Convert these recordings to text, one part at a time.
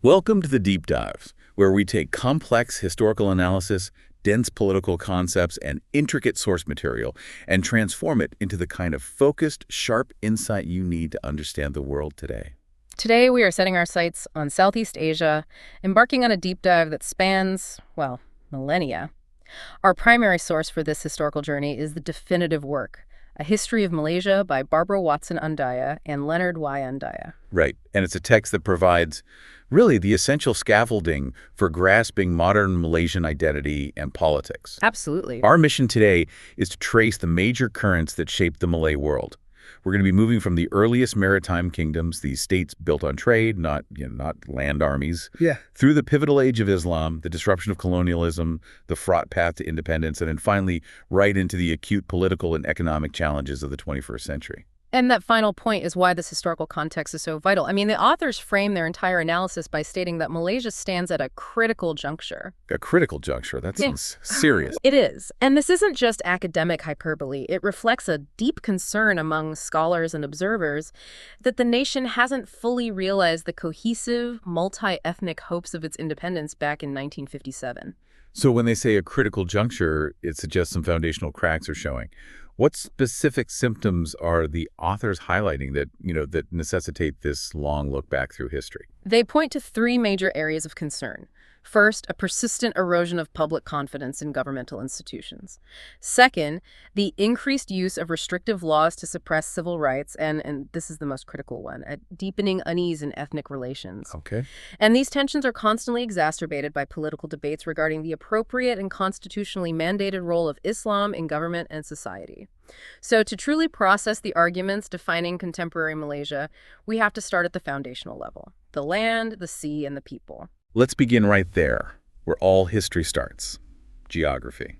Welcome to the Deep Dives, where we take complex historical analysis, dense political concepts, and intricate source material and transform it into the kind of focused, sharp insight you need to understand the world today. Today, we are setting our sights on Southeast Asia, embarking on a deep dive that spans, well, millennia. Our primary source for this historical journey is the definitive work, A History of Malaysia by Barbara Watson Andaya and Leonard Y. Andaya. Right, and it's a text that provides really the essential scaffolding for grasping modern Malaysian identity and politics. Absolutely. Our mission today is to trace the major currents that shaped the Malay world. We're going to be moving from the earliest maritime kingdoms, these states built on trade, not land armies, through the pivotal age of Islam, the disruption of colonialism, the fraught path to independence, and then finally right into the acute political and economic challenges of the 21st century. And that final point is why this historical context is so vital. I mean, the authors frame their entire analysis by stating that Malaysia stands at a critical juncture. A critical juncture? That sounds serious. It is. And this isn't just academic hyperbole. It reflects a deep concern among scholars and observers that the nation hasn't fully realized the cohesive, multi-ethnic hopes of its independence back in 1957. So when they say a critical juncture, it suggests some foundational cracks are showing. What specific symptoms are the authors highlighting that necessitate this long look back through history? They point to three major areas of concern. First, a persistent erosion of public confidence in governmental institutions. Second, the increased use of restrictive laws to suppress civil rights, and this is the most critical one, a deepening unease in ethnic relations. Okay. And these tensions are constantly exacerbated by political debates regarding the appropriate and constitutionally mandated role of Islam in government and society. So to truly process the arguments defining contemporary Malaysia, we have to start at the foundational level: the land, the sea, and the people. Let's begin right there, where all history starts: geography.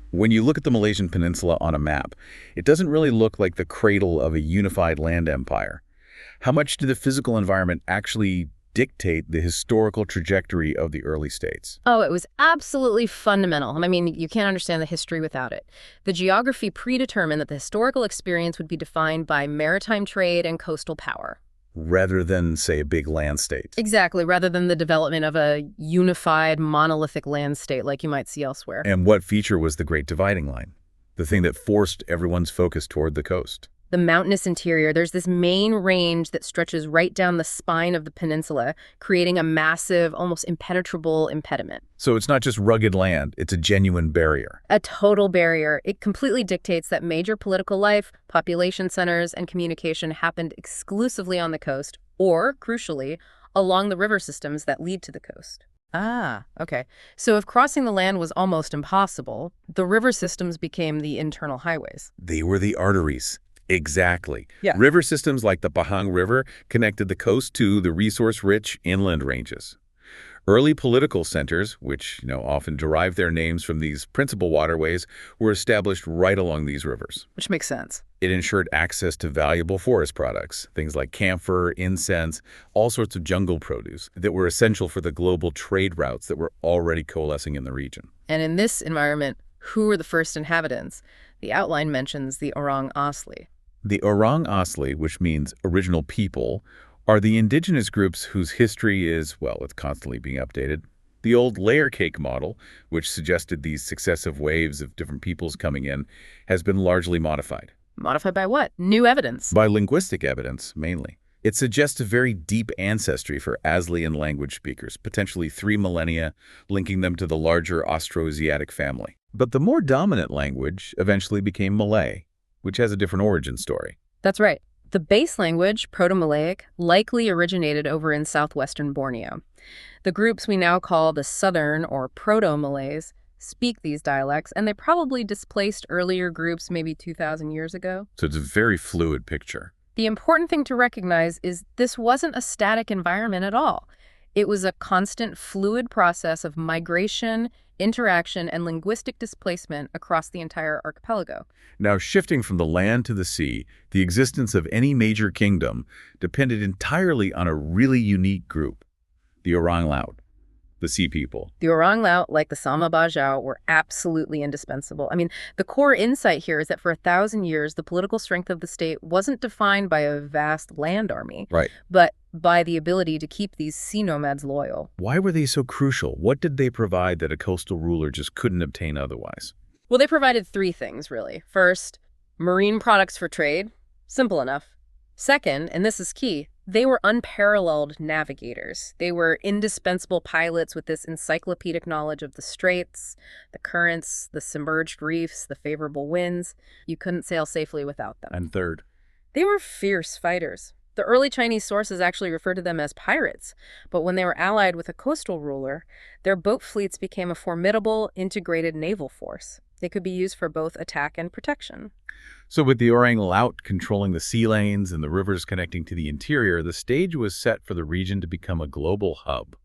When you look at the Malaysian peninsula on a map, it doesn't really look like the cradle of a unified land empire. How much did the physical environment actually dictate the historical trajectory of the early states? Oh, it was absolutely fundamental. I mean, you can't understand the history without it. The geography predetermined that the historical experience would be defined by maritime trade and coastal power. Rather than, say, a big land state. Exactly, rather than the development of a unified, monolithic land state like you might see elsewhere. And what feature was the Great Dividing Line? The thing that forced everyone's focus toward the coast. The mountainous interior, there's this main range that stretches right down the spine of the peninsula, creating a massive, almost impenetrable impediment. So it's not just rugged land, it's a genuine barrier. A total barrier. It completely dictates that major political life, population centers, and communication happened exclusively on the coast, or, crucially, along the river systems that lead to the coast. Ah, okay. So if crossing the land was almost impossible, the river systems became the internal highways. They were the arteries. Exactly. Yeah. River systems like the Pahang River connected the coast to the resource-rich inland ranges. Early political centers, which often derive their names from these principal waterways, were established right along these rivers. Which makes sense. It ensured access to valuable forest products, things like camphor, incense, all sorts of jungle produce that were essential for the global trade routes that were already coalescing in the region. And in this environment, who were the first inhabitants? The outline mentions the Orang Asli. The Orang Asli, which means original people, are the indigenous groups whose history is, well, it's constantly being updated. The old layer cake model, which suggested these successive waves of different peoples coming in, has been largely modified. Modified by what? New evidence. By linguistic evidence, mainly. It suggests a very deep ancestry for Aslian language speakers, potentially 3 millennia, linking them to the larger Austroasiatic family. But the more dominant language eventually became Malay, which has a different origin story. That's right. The base language, Proto-Malaic, likely originated over in southwestern Borneo. The groups we now call the Southern or Proto-Malays speak these dialects, and they probably displaced earlier groups maybe 2,000 years ago. So it's a very fluid picture. The important thing to recognize is this wasn't a static environment at all. It was a constant fluid process of migration, interaction, and linguistic displacement across the entire archipelago. Now, shifting from the land to the sea, the existence of any major kingdom depended entirely on a really unique group, the Orang Laut. the sea people. The Orang Laut, like the Sama Bajau, were absolutely indispensable. I mean, the core insight here is that for 1,000 years, the political strength of the state wasn't defined by a vast land army, Right. but by the ability to keep these sea nomads loyal. Why were they so crucial? What did they provide that a coastal ruler just couldn't obtain otherwise? Well, they provided three things, really. First, marine products for trade. Simple enough. Second, and this is key, they were unparalleled navigators. They were indispensable pilots with this encyclopedic knowledge of the straits, the currents, the submerged reefs, the favorable winds. You couldn't sail safely without them. And third, they were fierce fighters. The early Chinese sources actually refer to them as pirates, but when they were allied with a coastal ruler, their boat fleets became a formidable, integrated naval force. They could be used for both attack and protection. So with the Orang Laut controlling the sea lanes and the rivers connecting to the interior, the stage was set for the region to become a global hub.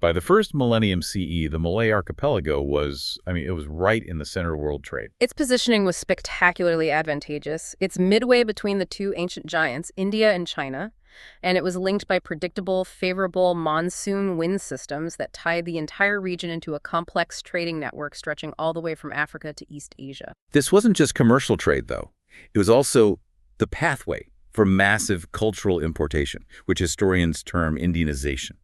By the first millennium CE, the Malay archipelago was, it was right in the center of world trade. Its positioning was spectacularly advantageous. It's midway between the two ancient giants, India and China, and it was linked by predictable, favorable monsoon wind systems that tied the entire region into a complex trading network stretching all the way from Africa to East Asia. This wasn't just commercial trade, though. It was also the pathway for massive cultural importation, which historians term Indianization.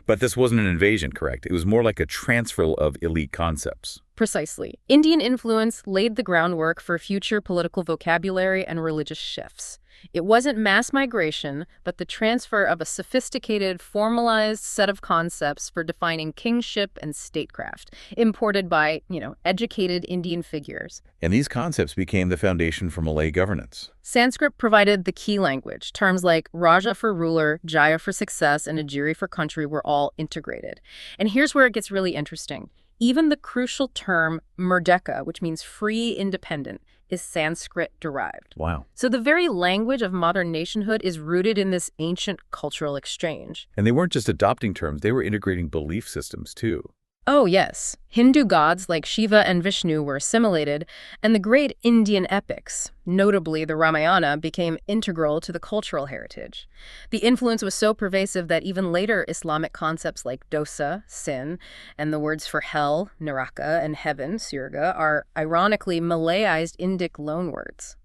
But this wasn't an invasion, correct? It was more like a transfer of elite concepts. Precisely. Indian influence laid the groundwork for future political vocabulary and religious shifts. It wasn't mass migration, but the transfer of a sophisticated, formalized set of concepts for defining kingship and statecraft, imported by, educated Indian figures. And these concepts became the foundation for Malay governance. Sanskrit provided the key language. Terms like Raja for ruler, Jaya for success, and Ajiri for country were all integrated. And here's where it gets really interesting. Even the crucial term merdeka, which means free, independent, is Sanskrit-derived. Wow. So the very language of modern nationhood is rooted in this ancient cultural exchange. And they weren't just adopting terms, they were integrating belief systems, too. Oh, yes. Hindu gods like Shiva and Vishnu were assimilated, and the great Indian epics, notably the Ramayana, became integral to the cultural heritage. The influence was so pervasive that even later Islamic concepts like dosa, sin, and the words for hell, neraka, and heaven, surga, are ironically Malayized Indic loanwords.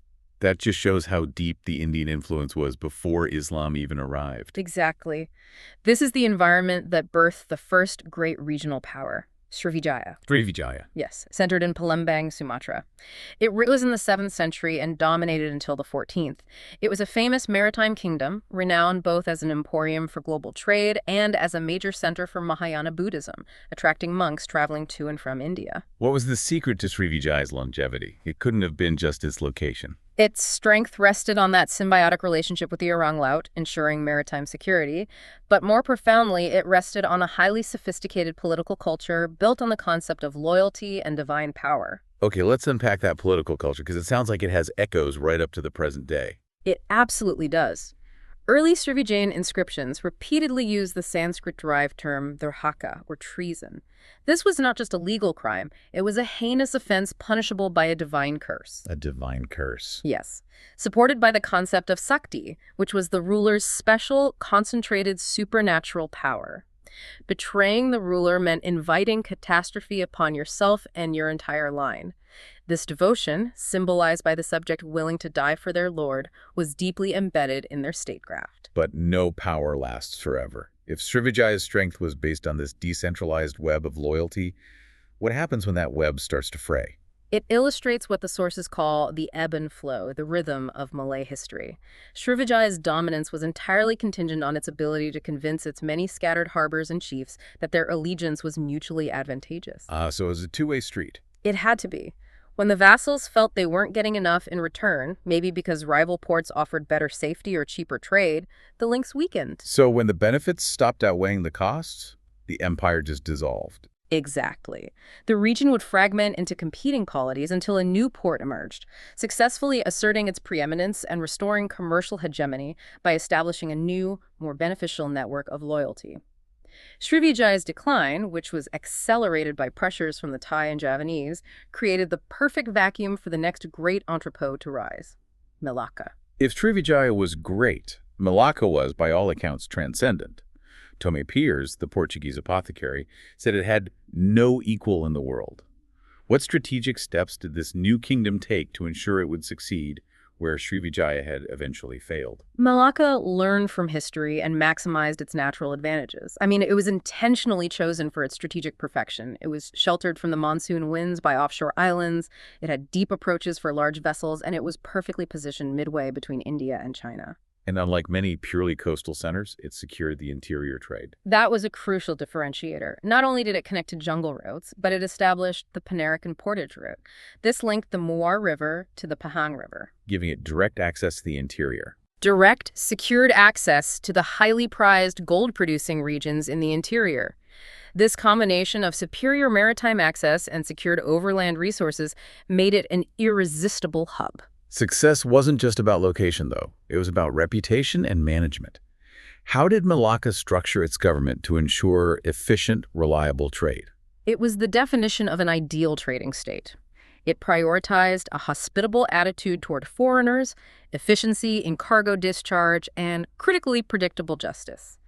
That just shows how deep the Indian influence was before Islam even arrived. Exactly. This is the environment that birthed the first great regional power, Srivijaya. Srivijaya. Yes, centered in Palembang, Sumatra. It rose in the 7th century and dominated until the 14th. It was a famous maritime kingdom, renowned both as an emporium for global trade and as a major center for Mahayana Buddhism, attracting monks traveling to and from India. What was the secret to Srivijaya's longevity? It couldn't have been just its location. Its strength rested on that symbiotic relationship with the Orang Laut, ensuring maritime security, but more profoundly, it rested on a highly sophisticated political culture built on the concept of loyalty and divine power. Okay, let's unpack that political culture, because it sounds like it has echoes right up to the present day. It absolutely does. Early Srivijayan inscriptions repeatedly use the Sanskrit-derived term durhaka, or treason. This was not just a legal crime, it was a heinous offense punishable by a divine curse. A divine curse. Yes. Supported by the concept of sakti, which was the ruler's special, concentrated supernatural power. Betraying the ruler meant inviting catastrophe upon yourself and your entire line. This devotion, symbolized by the subject willing to die for their lord, was deeply embedded in their statecraft. But no power lasts forever. If Srivijaya's strength was based on this decentralized web of loyalty, what happens when that web starts to fray? It illustrates what the sources call the ebb and flow, the rhythm of Malay history. Srivijaya's dominance was entirely contingent on its ability to convince its many scattered harbors and chiefs that their allegiance was mutually advantageous. So it was a two-way street. It had to be. When the vassals felt they weren't getting enough in return, maybe because rival ports offered better safety or cheaper trade, the links weakened. So when the benefits stopped outweighing the costs, the empire just dissolved. Exactly. The region would fragment into competing polities until a new port emerged, successfully asserting its preeminence and restoring commercial hegemony by establishing a new, more beneficial network of loyalty. Srivijaya's decline, which was accelerated by pressures from the Thai and Javanese, created the perfect vacuum for the next great entrepot to rise, Melaka. If Srivijaya was great, Malacca was, by all accounts, transcendent. Tome Piers, the Portuguese apothecary, said it had no equal in the world. What strategic steps did this new kingdom take to ensure it would succeed where Srivijaya had eventually failed? Malacca learned from history and maximized its natural advantages. I mean, it was intentionally chosen for its strategic perfection. It was sheltered from the monsoon winds by offshore islands, it had deep approaches for large vessels, and it was perfectly positioned midway between India and China. And unlike many purely coastal centers, it secured the interior trade. That was a crucial differentiator. Not only did it connect to jungle routes, but it established the Panarakan portage route. This linked the Muar River to the Pahang River, giving it direct access to the interior. Direct, secured access to the highly prized gold-producing regions in the interior. This combination of superior maritime access and secured overland resources made it an irresistible hub. Success wasn't just about location, though. It was about reputation and management. How did Malacca structure its government to ensure efficient, reliable trade? It was the definition of an ideal trading state. It prioritized a hospitable attitude toward foreigners, efficiency in cargo discharge, and critically predictable justice.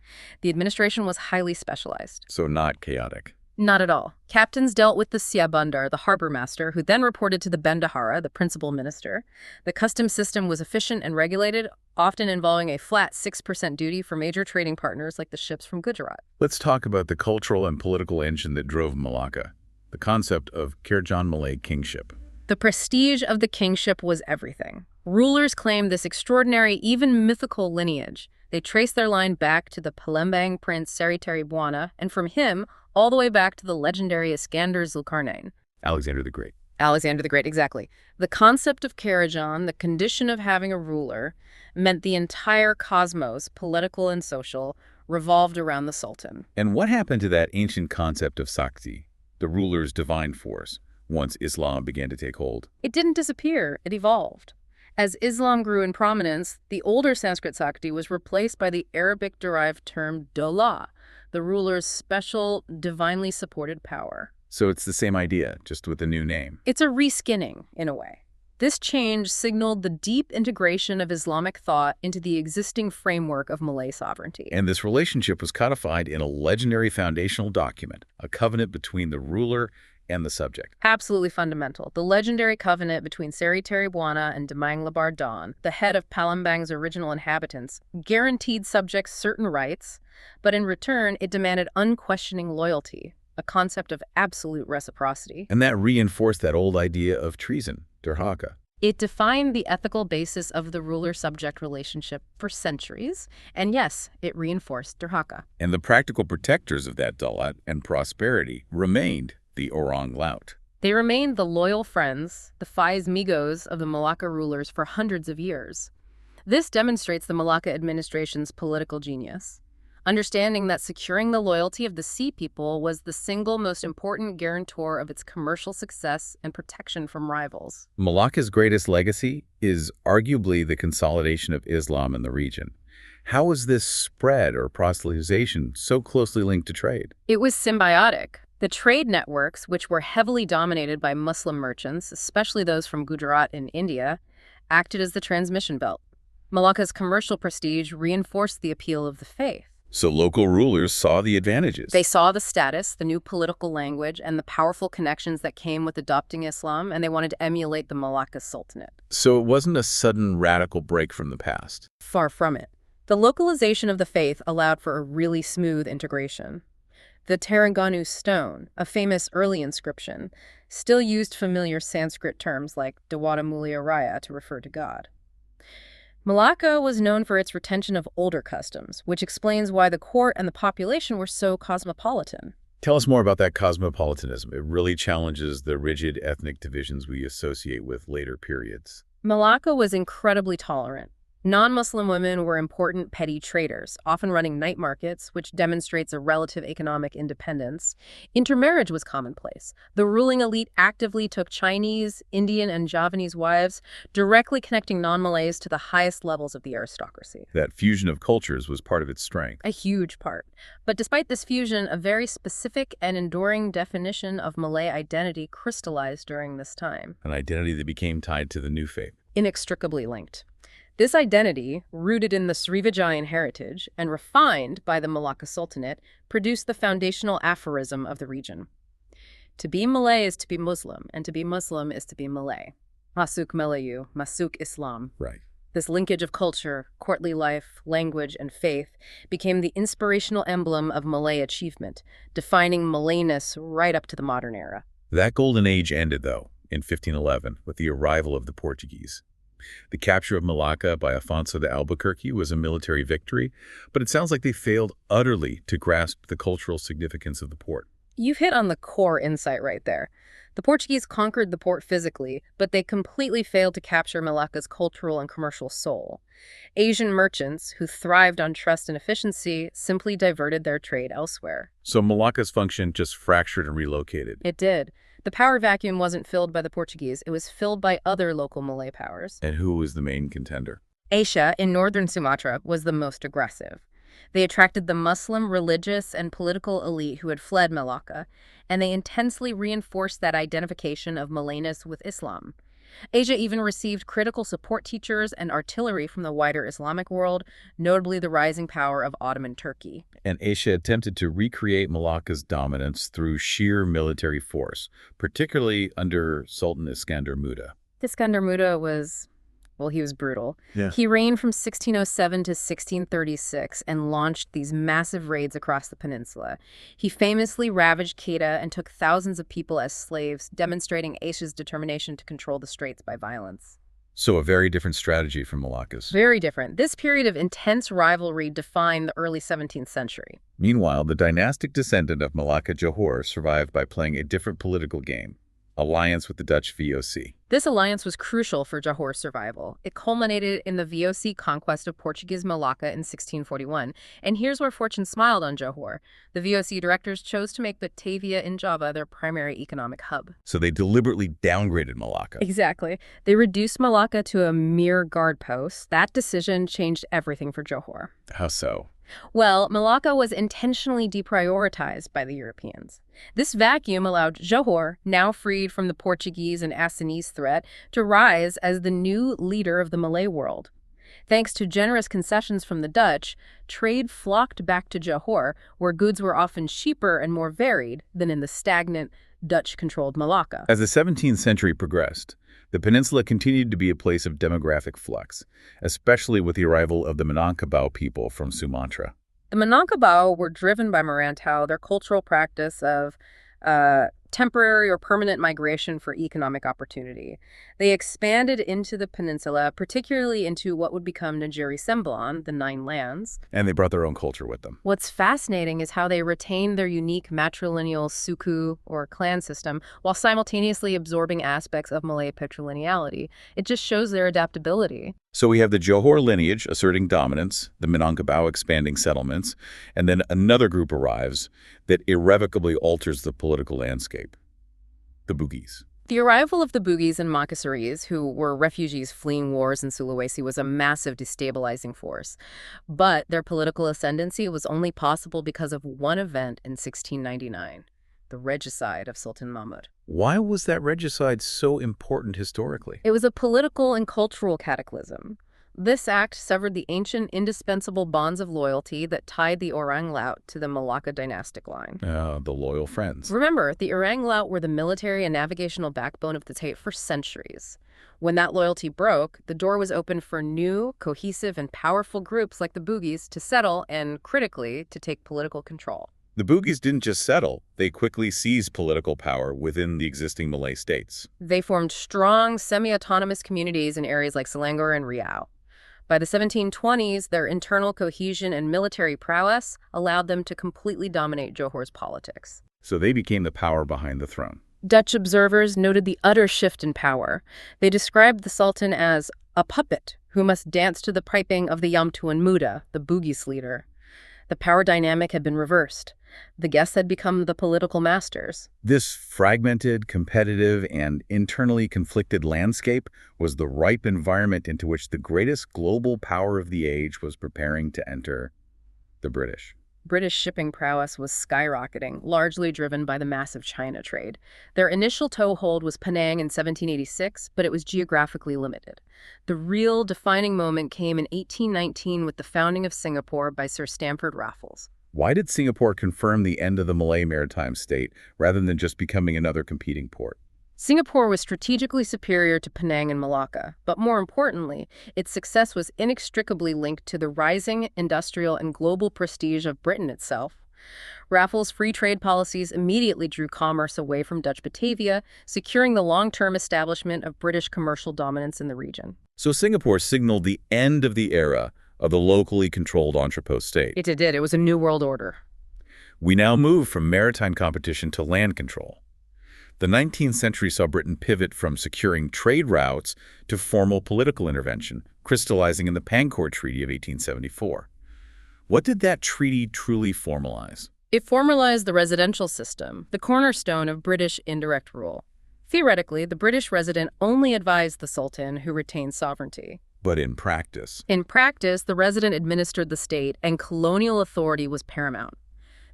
The administration was highly specialized. So not chaotic. Not at all. Captains dealt with the Siabandar, the harbor master, who then reported to the Bendahara, the principal minister. The customs system was efficient and regulated, often involving a flat 6% duty for major trading partners like the ships from Gujarat. Let's talk about the cultural and political engine that drove Malacca, the concept of Kerajaan Malay kingship. The prestige of the kingship was everything. Rulers claimed this extraordinary, even mythical lineage. They traced their line back to the Palembang prince Srivijaya Buana, and from him, all the way back to the legendary Iskandar Zulkarnain. Alexander the Great. Alexander the Great, exactly. The concept of Kerajaan, the condition of having a ruler, meant the entire cosmos, political and social, revolved around the sultan. And what happened to that ancient concept of Sakti, the ruler's divine force, once Islam began to take hold? It didn't disappear, it evolved. As Islam grew in prominence, the older Sanskrit Sakti was replaced by the Arabic-derived term Dola, the ruler's special, divinely supported power. So it's the same idea, just with a new name. It's a reskinning, in a way. This change signaled the deep integration of Islamic thought into the existing framework of Malay sovereignty. And this relationship was codified in a legendary foundational document, a covenant between the ruler and the subject. Absolutely fundamental. The legendary covenant between Srivijaya Buana and Damayang Lebar Dawn, the head of Palembang's original inhabitants, guaranteed subjects certain rights, but in return it demanded unquestioning loyalty, a concept of absolute reciprocity. And that reinforced that old idea of treason, Durhaka. It defined the ethical basis of the ruler-subject relationship for centuries, and yes, it reinforced Durhaka. And the practical protectors of that dalat and prosperity remained the Orang Laut. They remained the loyal friends, the Faiz Migos of the Malacca rulers for hundreds of years. This demonstrates the Malacca administration's political genius, understanding that securing the loyalty of the sea people was the single most important guarantor of its commercial success and protection from rivals. Malacca's greatest legacy is arguably the consolidation of Islam in the region. How was this spread or proselytization so closely linked to trade? It was symbiotic. The trade networks, which were heavily dominated by Muslim merchants, especially those from Gujarat in India, acted as the transmission belt. Malacca's commercial prestige reinforced the appeal of the faith. So local rulers saw the advantages. They saw the status, the new political language, and the powerful connections that came with adopting Islam, and they wanted to emulate the Malacca Sultanate. So it wasn't a sudden radical break from the past. Far from it. The localization of the faith allowed for a really smooth integration. The Terengganu stone, a famous early inscription, still used familiar Sanskrit terms like Dewata Mulia Raya to refer to God. Malacca was known for its retention of older customs, which explains why the court and the population were so cosmopolitan. Tell us more about that cosmopolitanism. It really challenges the rigid ethnic divisions we associate with later periods. Malacca was incredibly tolerant. Non-Muslim women were important petty traders, often running night markets, which demonstrates a relative economic independence. Intermarriage was commonplace. The ruling elite actively took Chinese, Indian, and Javanese wives, directly connecting non-Malays to the highest levels of the aristocracy. That fusion of cultures was part of its strength. A huge part. But despite this fusion, a very specific and enduring definition of Malay identity crystallized during this time. An identity that became tied to the new faith. Inextricably linked. This identity, rooted in the Srivijayan heritage and refined by the Malacca Sultanate, produced the foundational aphorism of the region. To be Malay is to be Muslim, and to be Muslim is to be Malay. Masuk Melayu, Masuk Islam. Right. This linkage of culture, courtly life, language, and faith became the inspirational emblem of Malay achievement, defining Malayness right up to the modern era. That golden age ended, though, in 1511 with the arrival of the Portuguese. The capture of Malacca by Afonso de Albuquerque was a military victory, but it sounds like they failed utterly to grasp the cultural significance of the port. You've hit on the core insight right there. The Portuguese conquered the port physically, but they completely failed to capture Malacca's cultural and commercial soul. Asian merchants, who thrived on trust and efficiency, simply diverted their trade elsewhere. So Malacca's function just fractured and relocated. It did. The power vacuum wasn't filled by the Portuguese, it was filled by other local Malay powers. And who was the main contender? Asia, in northern Sumatra, was the most aggressive. They attracted the Muslim religious and political elite who had fled Malacca, and they intensely reinforced that identification of Malayness with Islam. Asia even received critical support teachers and artillery from the wider Islamic world, notably the rising power of Ottoman Turkey. And Asia attempted to recreate Malacca's dominance through sheer military force, particularly under Sultan Iskandar Muda. Iskandar Muda was... well, he was brutal. Yeah. He reigned from 1607 to 1636 and launched these massive raids across the peninsula. He famously ravaged Kedah and took thousands of people as slaves, demonstrating Asia's determination to control the straits by violence. So a very different strategy from Malacca's. Very different. This period of intense rivalry defined the early 17th century. Meanwhile, the dynastic descendant of Malacca, Johor, survived by playing a different political game. Alliance with the Dutch VOC. This alliance was crucial for Johor's survival. It culminated in the VOC conquest of Portuguese Malacca in 1641. And here's where fortune smiled on Johor. The VOC directors chose to make Batavia in Java their primary economic hub. So they deliberately downgraded Malacca. Exactly. They reduced Malacca to a mere guard post. That decision changed everything for Johor. How so? Well, Malacca was intentionally deprioritized by the Europeans. This vacuum allowed Johor, now freed from the Portuguese and Assamese threat, to rise as the new leader of the Malay world. Thanks to generous concessions from the Dutch, trade flocked back to Johor, where goods were often cheaper and more varied than in the stagnant, Dutch-controlled Malacca. As the 17th century progressed, the peninsula continued to be a place of demographic flux, especially with the arrival of the Minangkabau people from Sumatra. The Minangkabau were driven by Marantau, their cultural practice of temporary or permanent migration for economic opportunity. They expanded into the peninsula, particularly into what would become Negeri Sembilan, the Nine Lands. And they brought their own culture with them. What's fascinating is how they retained their unique matrilineal suku, or clan system, while simultaneously absorbing aspects of Malay patrilineality. It just shows their adaptability. So we have the Johor lineage asserting dominance, the Minangkabau expanding settlements, and then another group arrives that irrevocably alters the political landscape. The Bugis. The arrival of the Bugis and Makassarese, who were refugees fleeing wars in Sulawesi, was a massive destabilizing force. But their political ascendancy was only possible because of one event in 1699, the regicide of Sultan Mahmud. Why was that regicide so important historically? It was a political and cultural cataclysm. This act severed the ancient, indispensable bonds of loyalty that tied the Orang Laut to the Malacca dynastic line. The loyal friends. Remember, the Orang Laut were the military and navigational backbone of the state for centuries. When that loyalty broke, the door was open for new, cohesive, and powerful groups like the Bugis to settle and, critically, to take political control. The Bugis didn't just settle, they quickly seized political power within the existing Malay states. They formed strong, semi-autonomous communities in areas like Selangor and Riau. By the 1720s, their internal cohesion and military prowess allowed them to completely dominate Johor's politics. So they became the power behind the throne. Dutch observers noted the utter shift in power. They described the Sultan as a puppet who must dance to the piping of the Yamtuan Muda, the Bugis leader. The power dynamic had been reversed. The guests had become the political masters. This fragmented, competitive, and internally conflicted landscape was the ripe environment into which the greatest global power of the age was preparing to enter: the British. British shipping prowess was skyrocketing, largely driven by the massive China trade. Their initial toehold was Penang in 1786, but it was geographically limited. The real defining moment came in 1819 with the founding of Singapore by Sir Stamford Raffles. Why did Singapore confirm the end of the Malay maritime state rather than just becoming another competing port? Singapore was strategically superior to Penang and Malacca, but more importantly, its success was inextricably linked to the rising industrial and global prestige of Britain itself. Raffles' free trade policies immediately drew commerce away from Dutch Batavia, securing the long-term establishment of British commercial dominance in the region. So Singapore signaled the end of the era of the locally controlled entrepot state. It did. It was a new world order. We now move from maritime competition to land control. The 19th century saw Britain pivot from securing trade routes to formal political intervention, crystallizing in the Pancourt Treaty of 1874. What did that treaty truly formalize? It formalized the residential system, the cornerstone of British indirect rule. Theoretically, the British resident only advised the Sultan, who retained sovereignty. But in practice? In practice, the resident administered the state, and colonial authority was paramount.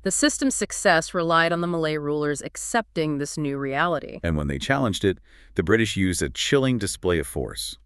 The system's success relied on the Malay rulers accepting this new reality. And when they challenged it, the British used a chilling display of force.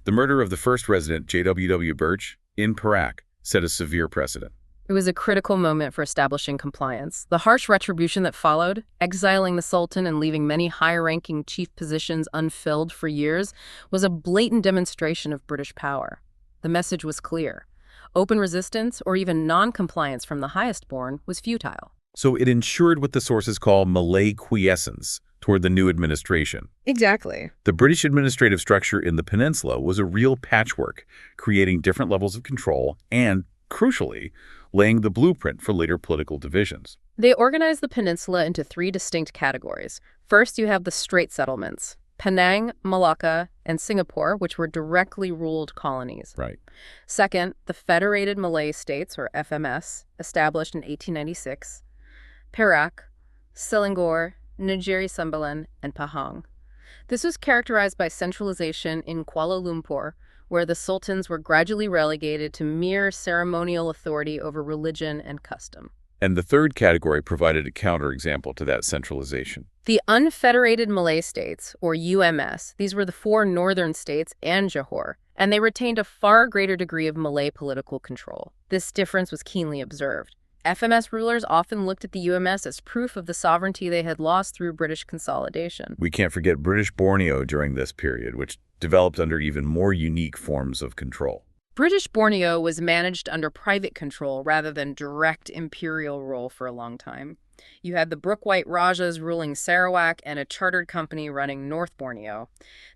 The murder of the first resident, J.W.W. Birch, in Perak, set a severe precedent. It was a critical moment for establishing compliance. The harsh retribution that followed, exiling the Sultan and leaving many high-ranking chief positions unfilled for years, was a blatant demonstration of British power. The message was clear. Open resistance, or even non-compliance from the highest-born, was futile. So it ensured what the sources call Malay quiescence toward the new administration. Exactly. The British administrative structure in the peninsula was a real patchwork, creating different levels of control and, crucially, laying the blueprint for later political divisions. They organized the peninsula into three distinct categories. First, you have the Strait settlements, Penang, Malacca, and Singapore, which were directly ruled colonies. Right. Second, the Federated Malay States, or FMS, established in 1896, Perak, Selangor, Negeri Sembilan, and Pahang. This was characterized by centralization in Kuala Lumpur, where the sultans were gradually relegated to mere ceremonial authority over religion and custom. And the third category provided a counterexample to that centralization. The Unfederated Malay States, or UMS, these were the four northern states and Johor, and they retained a far greater degree of Malay political control. This difference was keenly observed. FMS rulers often looked at the UMS as proof of the sovereignty they had lost through British consolidation. We can't forget British Borneo during this period, which developed under even more unique forms of control. British Borneo was managed under private control rather than direct imperial rule for a long time. You had the Brooke-White Rajas ruling Sarawak and a chartered company running North Borneo.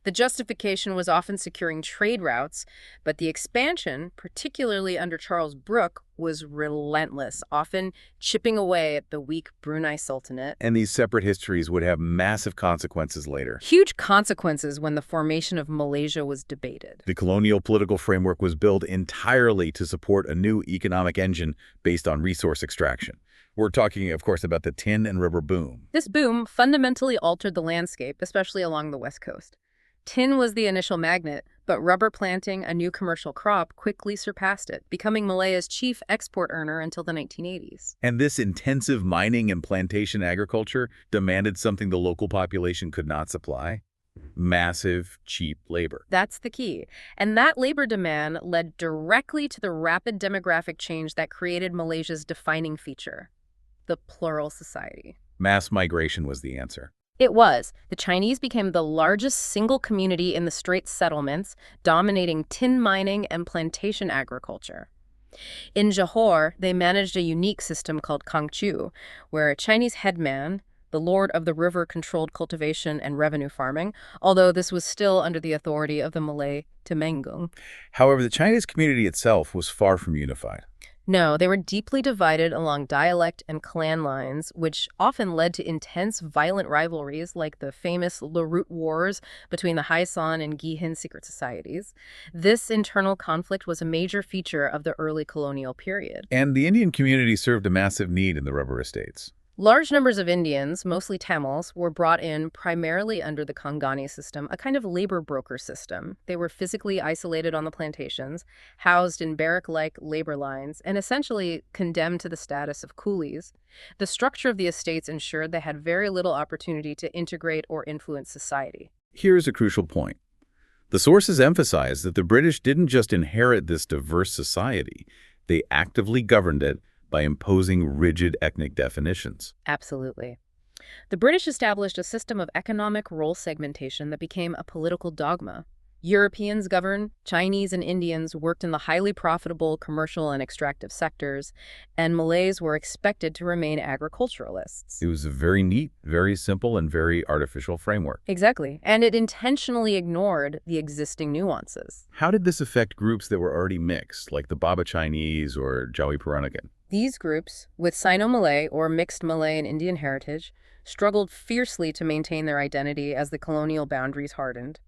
The justification was often securing trade routes, but the expansion, particularly under Charles Brooke, was relentless, often chipping away at the weak Brunei Sultanate. And these separate histories would have massive consequences later. Huge consequences when the formation of Malaysia was debated. The colonial political framework was built entirely to support a new economic engine based on resource extraction. We're talking, of course, about the tin and rubber boom. This boom fundamentally altered the landscape, especially along the West Coast. Tin was the initial magnet, but rubber planting, a new commercial crop, quickly surpassed it, becoming Malaya's chief export earner until the 1980s. And this intensive mining and plantation agriculture demanded something the local population could not supply: massive, cheap labor. That's the key. And that labor demand led directly to the rapid demographic change that created Malaysia's defining feature: the plural society. Mass migration was the answer. It was. The Chinese became the largest single community in the Strait settlements, dominating tin mining and plantation agriculture. In Johor, they managed a unique system called Kangchu, where a Chinese headman, the lord of the river, controlled cultivation and revenue farming, although this was still under the authority of the Malay Temenggung. However, the Chinese community itself was far from unified. No, they were deeply divided along dialect and clan lines, which often led to intense, violent rivalries like the famous Larut Wars between the Haisan and Gihin secret societies. This internal conflict was a major feature of the early colonial period. And the Indian community served a massive need in the rubber estates. Large numbers of Indians, mostly Tamils, were brought in primarily under the Kangani system, a kind of labor broker system. They were physically isolated on the plantations, housed in barrack-like labor lines, and essentially condemned to the status of coolies. The structure of the estates ensured they had very little opportunity to integrate or influence society. Here's a crucial point. The sources emphasize that the British didn't just inherit this diverse society, they actively governed it by imposing rigid ethnic definitions. Absolutely. The British established a system of economic role segmentation that became a political dogma. Europeans governed, Chinese and Indians worked in the highly profitable commercial and extractive sectors, and Malays were expected to remain agriculturalists. It was a very neat, very simple, and very artificial framework. Exactly, and it intentionally ignored the existing nuances. How did this affect groups that were already mixed, like the Baba Chinese or Jawi Peranakan? These groups, with Sino-Malay or mixed Malay and Indian heritage, struggled fiercely to maintain their identity as the colonial boundaries hardened.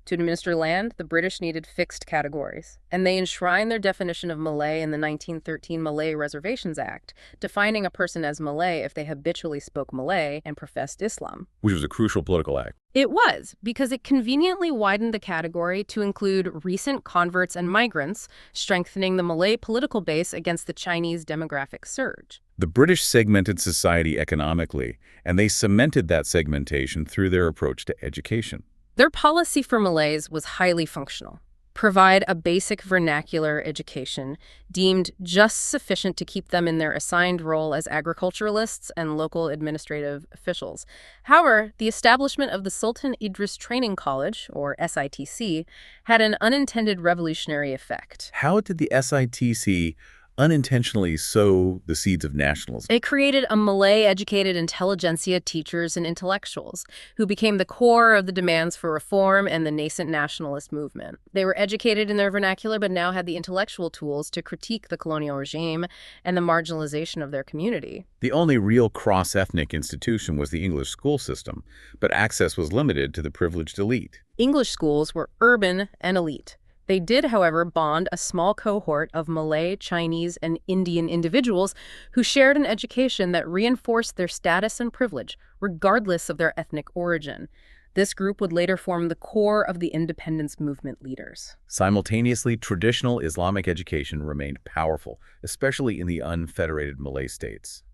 To administer land, the British needed fixed categories, and they enshrined their definition of Malay in the 1913 Malay Reservations Act, defining a person as Malay if they habitually spoke Malay and professed Islam. Which was a crucial political act. It was, because it conveniently widened the category to include recent converts and migrants, strengthening the Malay political base against the Chinese demographic surge. The British segmented society economically, and they cemented that segmentation through their approach to education. Their policy for Malays was highly functional. Provide a basic vernacular education deemed just sufficient to keep them in their assigned role as agriculturalists and local administrative officials. However, the establishment of the Sultan Idris Training College, or SITC, had an unintended revolutionary effect. How did the SITC unintentionally sow the seeds of nationalism? It created a Malay-educated intelligentsia, teachers and intellectuals, who became the core of the demands for reform and the nascent nationalist movement. They were educated in their vernacular, but now had the intellectual tools to critique the colonial regime and the marginalization of their community. The only real cross-ethnic institution was the English school system, but access was limited to the privileged elite. English schools were urban and elite. They did, however, bond a small cohort of Malay, Chinese, and Indian individuals who shared an education that reinforced their status and privilege, regardless of their ethnic origin. This group would later form the core of the independence movement leaders. Simultaneously, traditional Islamic education remained powerful, especially in the unfederated Malay states.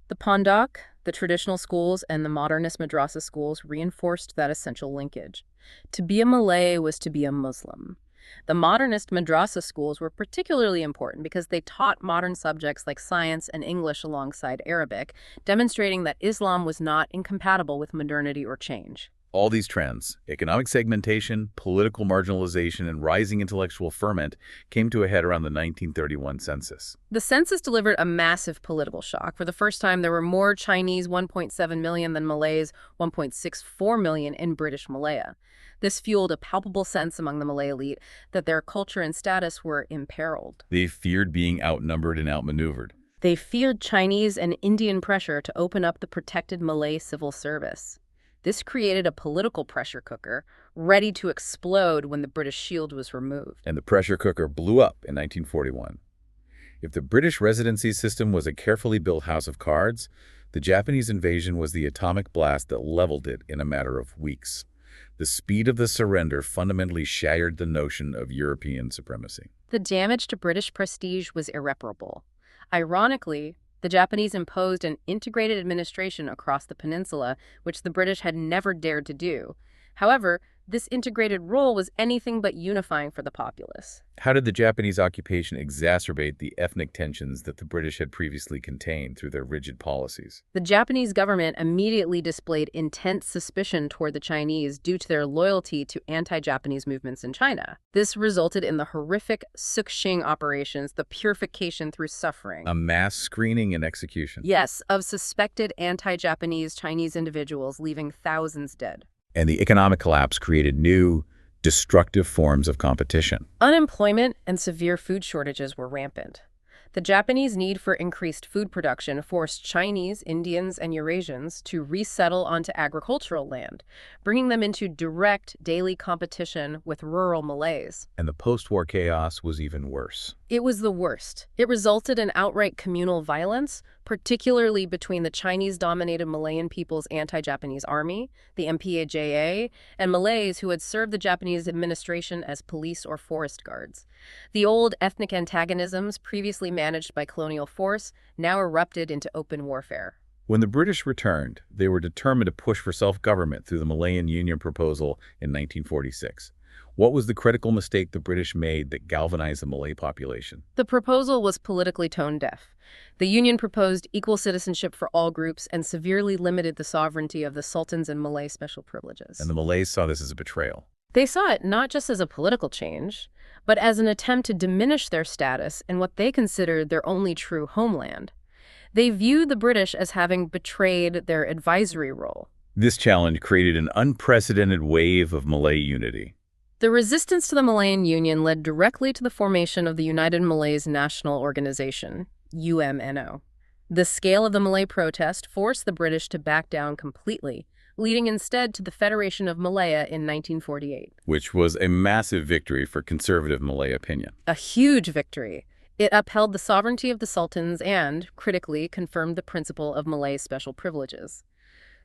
The Pondok, the traditional schools, and the modernist madrasah schools reinforced that essential linkage. To be a Malay was to be a Muslim. The modernist madrasah schools were particularly important because they taught modern subjects like science and English alongside Arabic, demonstrating that Islam was not incompatible with modernity or change. All these trends, economic segmentation, political marginalization, and rising intellectual ferment, came to a head around the 1931 census. The census delivered a massive political shock. For the first time, there were more Chinese 1.7 million than Malays 1.64 million in British Malaya. This fueled a palpable sense among the Malay elite that their culture and status were imperiled. They feared being outnumbered and outmaneuvered. They feared Chinese and Indian pressure to open up the protected Malay civil service. This created a political pressure cooker, ready to explode when the British shield was removed. And the pressure cooker blew up in 1941. If the British residency system was a carefully built house of cards, the Japanese invasion was the atomic blast that leveled it in a matter of weeks. The speed of the surrender fundamentally shattered the notion of European supremacy. The damage to British prestige was irreparable. Ironically, the Japanese imposed an integrated administration across the peninsula, which the British had never dared to do. However, this integrated role was anything but unifying for the populace. How did the Japanese occupation exacerbate the ethnic tensions that the British had previously contained through their rigid policies? The Japanese government immediately displayed intense suspicion toward the Chinese due to their loyalty to anti-Japanese movements in China. This resulted in the horrific Suxing operations, the purification through suffering. A mass screening and execution. Yes, of suspected anti-Japanese Chinese individuals, leaving thousands dead. And the economic collapse created new, destructive forms of competition. Unemployment and severe food shortages were rampant. The Japanese need for increased food production forced Chinese, Indians, and Eurasians to resettle onto agricultural land, bringing them into direct daily competition with rural Malays. And the post-war chaos was even worse. It was the worst. It resulted in outright communal violence, particularly between the Chinese-dominated Malayan People's Anti-Japanese Army, the MPAJA, and Malays who had served the Japanese administration as police or forest guards. The old ethnic antagonisms previously managed by colonial force now erupted into open warfare. When the British returned, they were determined to push for self-government through the Malayan Union proposal in 1946. What was the critical mistake the British made that galvanized the Malay population? The proposal was politically tone-deaf. The Union proposed equal citizenship for all groups and severely limited the sovereignty of the sultans and Malay special privileges. And the Malays saw this as a betrayal. They saw it not just as a political change, but as an attempt to diminish their status in what they considered their only true homeland. They viewed the British as having betrayed their advisory role. This challenge created an unprecedented wave of Malay unity. The resistance to the Malayan Union led directly to the formation of the United Malays National Organization, UMNO. The scale of the Malay protest forced the British to back down completely, leading instead to the Federation of Malaya in 1948. Which was a massive victory for conservative Malay opinion. A huge victory. It upheld the sovereignty of the sultans and, critically, confirmed the principle of Malay special privileges.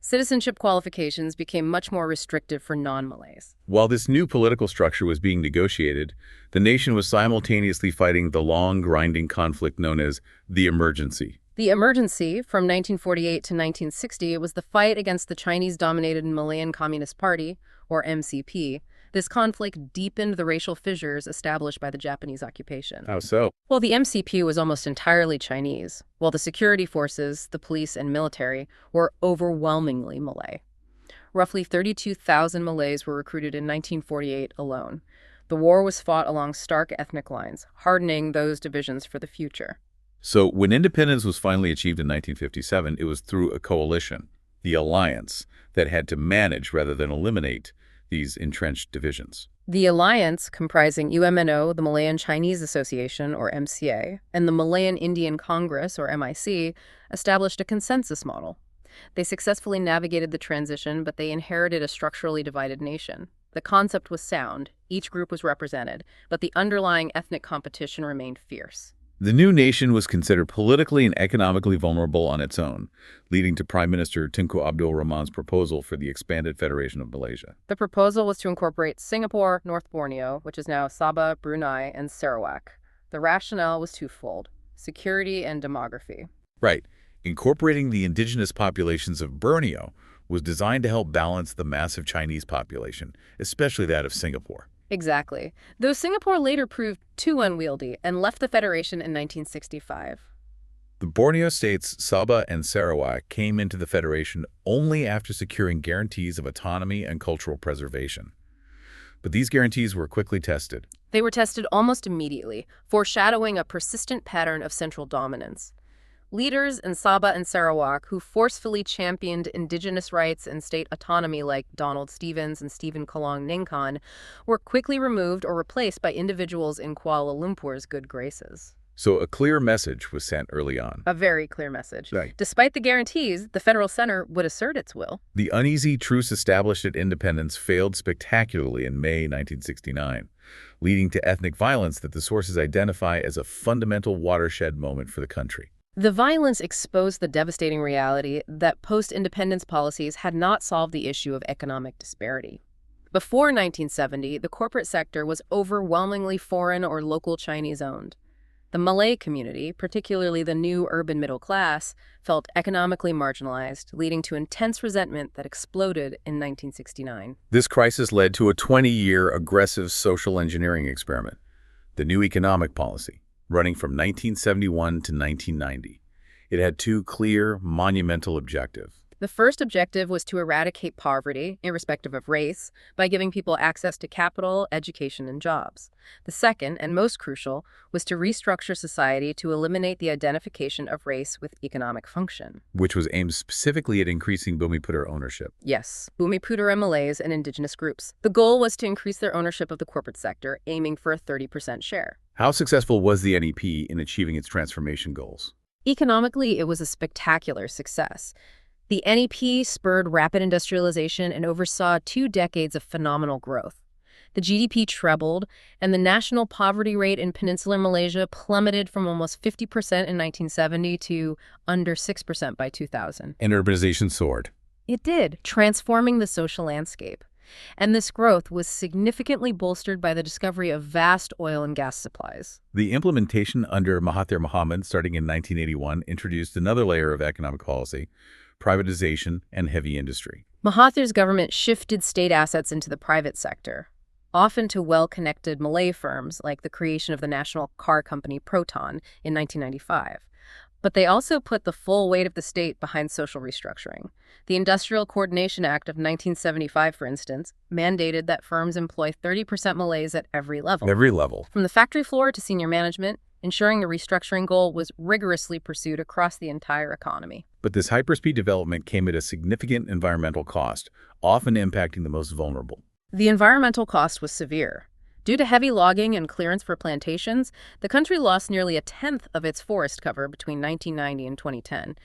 Citizenship qualifications became much more restrictive for non-Malays. While this new political structure was being negotiated, the nation was simultaneously fighting the long, grinding conflict known as the emergency. The emergency, from 1948 to 1960, was the fight against the Chinese-dominated Malayan Communist Party, or MCP. This conflict deepened the racial fissures established by the Japanese occupation. How so? Well, the MCP was almost entirely Chinese, while the security forces, the police and military, were overwhelmingly Malay. Roughly 32,000 Malays were recruited in 1948 alone. The war was fought along stark ethnic lines, hardening those divisions for the future. So when independence was finally achieved in 1957, it was through a coalition, the alliance, that had to manage rather than eliminate these entrenched divisions. The alliance, comprising UMNO, the Malayan Chinese Association, or MCA, and the Malayan Indian Congress, or MIC, established a consensus model. They successfully navigated the transition, but they inherited a structurally divided nation. The concept was sound, each group was represented, but the underlying ethnic competition remained fierce. The new nation was considered politically and economically vulnerable on its own, leading to Prime Minister Tunku Abdul Rahman's proposal for the expanded Federation of Malaysia. The proposal was to incorporate Singapore, North Borneo, which is now Sabah, Brunei, and Sarawak. The rationale was twofold: security and demography. Right. Incorporating the indigenous populations of Borneo was designed to help balance the massive Chinese population, especially that of Singapore. Exactly. Though Singapore later proved too unwieldy and left the Federation in 1965. The Borneo states Sabah and Sarawak came into the Federation only after securing guarantees of autonomy and cultural preservation. But these guarantees were quickly tested. They were tested almost immediately, foreshadowing a persistent pattern of central dominance. Leaders in Sabah and Sarawak who forcefully championed indigenous rights and state autonomy like Donald Stevens and Stephen Kalong Ningkan were quickly removed or replaced by individuals in Kuala Lumpur's good graces. So a clear message was sent early on. A very clear message. Right. Despite the guarantees, the Federal Center would assert its will. The uneasy truce established at independence failed spectacularly in May 1969, leading to ethnic violence that the sources identify as a fundamental watershed moment for the country. The violence exposed the devastating reality that post-independence policies had not solved the issue of economic disparity. Before 1970, the corporate sector was overwhelmingly foreign or local Chinese-owned. The Malay community, particularly the new urban middle class, felt economically marginalized, leading to intense resentment that exploded in 1969. This crisis led to a 20-year aggressive social engineering experiment, the new economic policy, running from 1971 to 1990. It had two clear, monumental objectives. The first objective was to eradicate poverty, irrespective of race, by giving people access to capital, education, and jobs. The second, and most crucial, was to restructure society to eliminate the identification of race with economic function. Which was aimed specifically at increasing Bumiputera ownership. Yes, Bumiputera Malays and indigenous groups. The goal was to increase their ownership of the corporate sector, aiming for a 30% share. How successful was the NEP in achieving its transformation goals? Economically, it was a spectacular success. The NEP spurred rapid industrialization and oversaw 2 decades of phenomenal growth. The GDP trebled, and the national poverty rate in peninsular Malaysia plummeted from almost 50% in 1970 to under 6% by 2000. And urbanization soared. It did, transforming the social landscape. And this growth was significantly bolstered by the discovery of vast oil and gas supplies. The implementation under Mahathir Mohamad, starting in 1981, introduced another layer of economic policy, privatization and heavy industry. Mahathir's government shifted state assets into the private sector, often to well-connected Malay firms like the creation of the national car company Proton in 1995. But they also put the full weight of the state behind social restructuring. The Industrial Coordination Act of 1975, for instance, mandated that firms employ 30% Malays at every level. Every level. From the factory floor to senior management, ensuring the restructuring goal was rigorously pursued across the entire economy. But this hyperspeed development came at a significant environmental cost, often impacting the most vulnerable. The environmental cost was severe. Due to heavy logging and clearance for plantations, the country lost nearly a tenth of its forest cover between 1990 and 2010.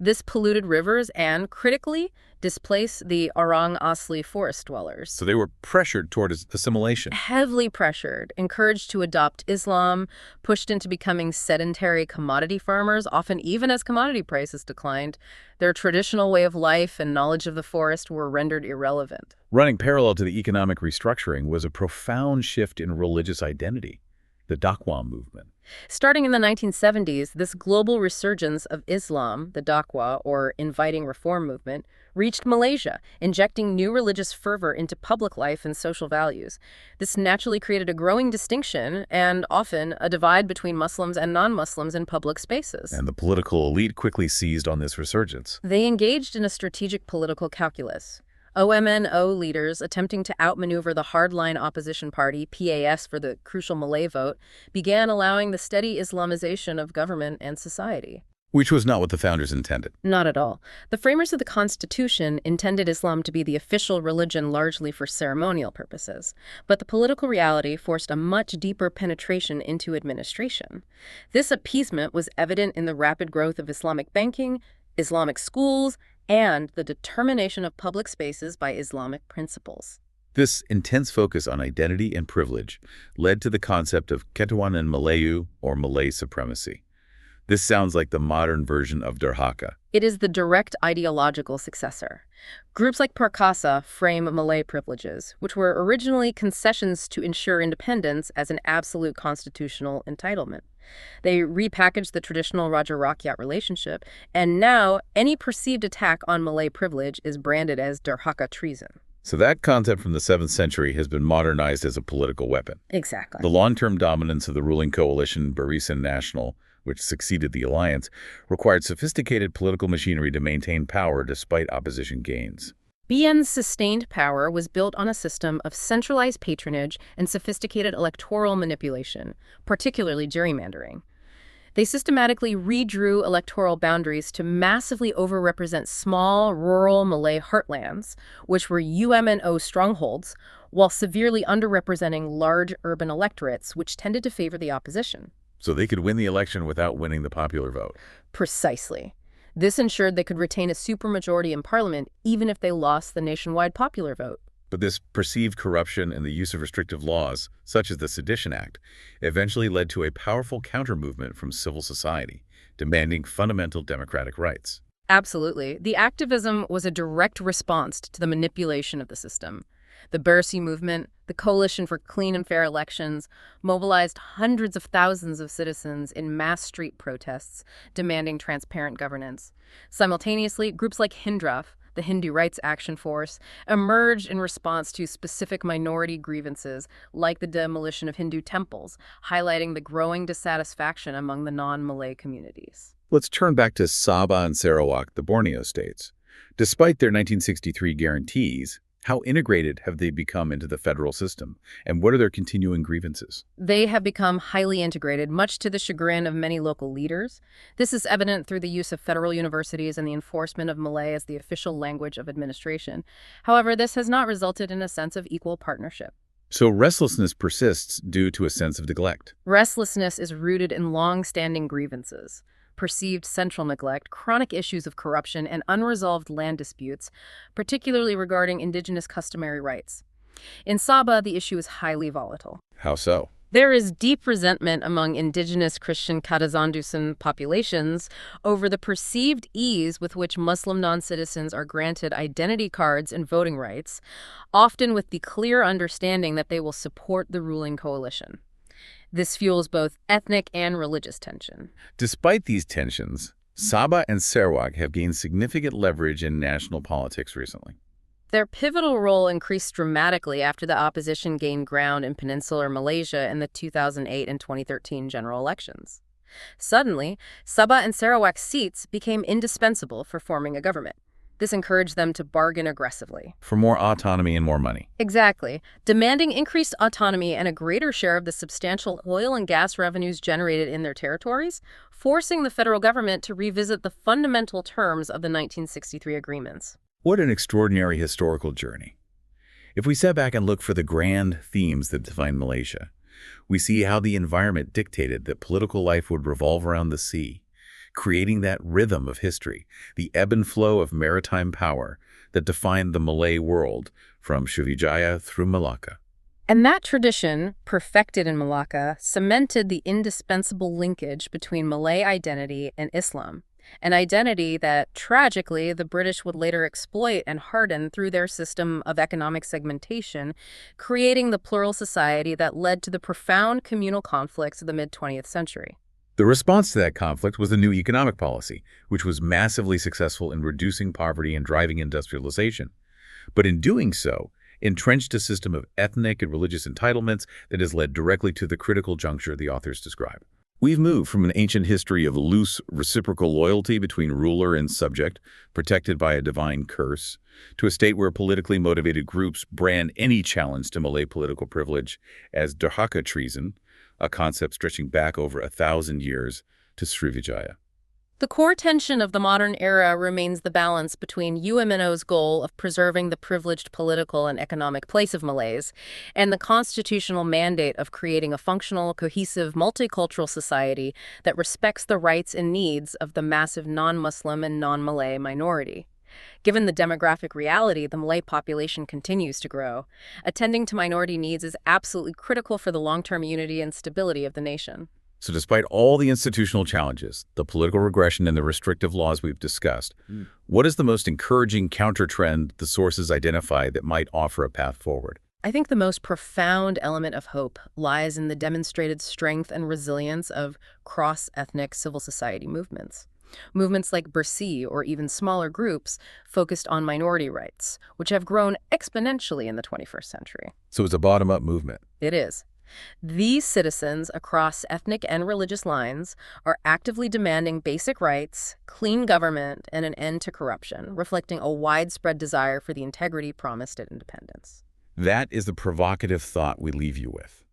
This polluted rivers and, critically, displaced the Orang Asli forest dwellers. So they were pressured toward assimilation. Heavily pressured, encouraged to adopt Islam, pushed into becoming sedentary commodity farmers, often even as commodity prices declined. Their traditional way of life and knowledge of the forest were rendered irrelevant. Running parallel to the economic restructuring was a profound shift in religious identity, the Dakwah movement. Starting in the 1970s, this global resurgence of Islam, the Dakwah, or inviting reform movement, reached Malaysia, injecting new religious fervor into public life and social values. This naturally created a growing distinction and often a divide between Muslims and non-Muslims in public spaces. And the political elite quickly seized on this resurgence. They engaged in a strategic political calculus. OMNO leaders, attempting to outmaneuver the hardline opposition party, PAS, for the crucial Malay vote, began allowing the steady Islamization of government and society. Which was not what the founders intended. Not at all. The framers of the Constitution intended Islam to be the official religion largely for ceremonial purposes, but the political reality forced a much deeper penetration into administration. This appeasement was evident in the rapid growth of Islamic banking, Islamic schools, and the determination of public spaces by Islamic principles. This intense focus on identity and privilege led to the concept of Ketuanan Melayu, or Malay supremacy. This sounds like the modern version of Durhaka. It is the direct ideological successor. Groups like Perkasa frame Malay privileges, which were originally concessions to ensure independence as an absolute constitutional entitlement. They repackaged the traditional Raja-Rakyat relationship, and now any perceived attack on Malay privilege is branded as Durhaka treason. So that concept from the 7th century has been modernized as a political weapon. Exactly. The long-term dominance of the ruling coalition, Barisan Nasional, which succeeded the alliance, required sophisticated political machinery to maintain power despite opposition gains. BN's sustained power was built on a system of centralized patronage and sophisticated electoral manipulation, particularly gerrymandering. They systematically redrew electoral boundaries to massively overrepresent small, rural Malay heartlands, which were UMNO strongholds, while severely underrepresenting large urban electorates, which tended to favor the opposition. So they could win the election without winning the popular vote. Precisely. This ensured they could retain a supermajority in parliament even if they lost the nationwide popular vote. But this perceived corruption and the use of restrictive laws, such as the Sedition Act, eventually led to a powerful counter-movement from civil society, demanding fundamental democratic rights. Absolutely. The activism was a direct response to the manipulation of the system. The Bersih movement, the Coalition for Clean and Fair Elections, mobilized hundreds of thousands of citizens in mass street protests demanding transparent governance. Simultaneously, groups like Hindraf, the Hindu Rights Action Force, emerged in response to specific minority grievances like the demolition of Hindu temples, highlighting the growing dissatisfaction among the non-Malay communities. Let's turn back to Sabah and Sarawak, the Borneo states. Despite their 1963 guarantees, how integrated have they become into the federal system, and what are their continuing grievances? They have become highly integrated, much to the chagrin of many local leaders. This is evident through the use of federal universities and the enforcement of Malay as the official language of administration. However, this has not resulted in a sense of equal partnership. So restlessness persists due to a sense of neglect. Restlessness is rooted in long-standing grievances. Perceived central neglect, chronic issues of corruption, and unresolved land disputes, particularly regarding indigenous customary rights. In Sabah, the issue is highly volatile. How so? There is deep resentment among indigenous Christian Kadazandusan populations over the perceived ease with which Muslim non-citizens are granted identity cards and voting rights, often with the clear understanding that they will support the ruling coalition. This fuels both ethnic and religious tension. Despite these tensions, Sabah and Sarawak have gained significant leverage in national politics recently. Their pivotal role increased dramatically after the opposition gained ground in peninsular Malaysia in the 2008 and 2013 general elections. Suddenly, Sabah and Sarawak's seats became indispensable for forming a government. This encouraged them to bargain aggressively. For more autonomy and more money. Exactly, demanding increased autonomy and a greater share of the substantial oil and gas revenues generated in their territories, forcing the federal government to revisit the fundamental terms of the 1963 agreements. What an extraordinary historical journey. If we step back and look for the grand themes that define Malaysia, we see how the environment dictated that political life would revolve around the sea, creating that rhythm of history, the ebb and flow of maritime power that defined the Malay world from Srivijaya through Malacca. And that tradition, perfected in Malacca, cemented the indispensable linkage between Malay identity and Islam, an identity that, tragically, the British would later exploit and harden through their system of economic segmentation, creating the plural society that led to the profound communal conflicts of the mid-20th century. The response to that conflict was the new economic policy, which was massively successful in reducing poverty and driving industrialization. But in doing so, entrenched a system of ethnic and religious entitlements that has led directly to the critical juncture the authors describe. We've moved from an ancient history of loose, reciprocal loyalty between ruler and subject, protected by a divine curse, to a state where politically motivated groups brand any challenge to Malay political privilege as durhaka treason, a concept stretching back over 1,000 years to Srivijaya. The core tension of the modern era remains the balance between UMNO's goal of preserving the privileged political and economic place of Malays and the constitutional mandate of creating a functional, cohesive, multicultural society that respects the rights and needs of the massive non-Muslim and non-Malay minority. Given the demographic reality, the Malay population continues to grow. Attending to minority needs is absolutely critical for the long-term unity and stability of the nation. So despite all the institutional challenges, the political regression and the restrictive laws we've discussed, what is the most encouraging counter-trend the sources identify that might offer a path forward? I think the most profound element of hope lies in the demonstrated strength and resilience of cross-ethnic civil society movements. Movements like Bersih, or even smaller groups, focused on minority rights, which have grown exponentially in the 21st century. So it's a bottom-up movement. It is. These citizens across ethnic and religious lines are actively demanding basic rights, clean government, and an end to corruption, reflecting a widespread desire for the integrity promised at independence. That is the provocative thought we leave you with.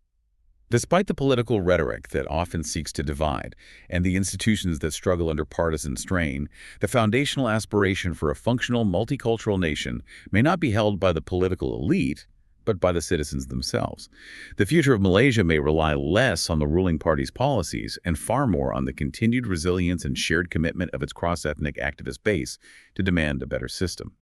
Despite the political rhetoric that often seeks to divide and the institutions that struggle under partisan strain, the foundational aspiration for a functional multicultural nation may not be held by the political elite, but by the citizens themselves. The future of Malaysia may rely less on the ruling party's policies and far more on the continued resilience and shared commitment of its cross-ethnic activist base to demand a better system.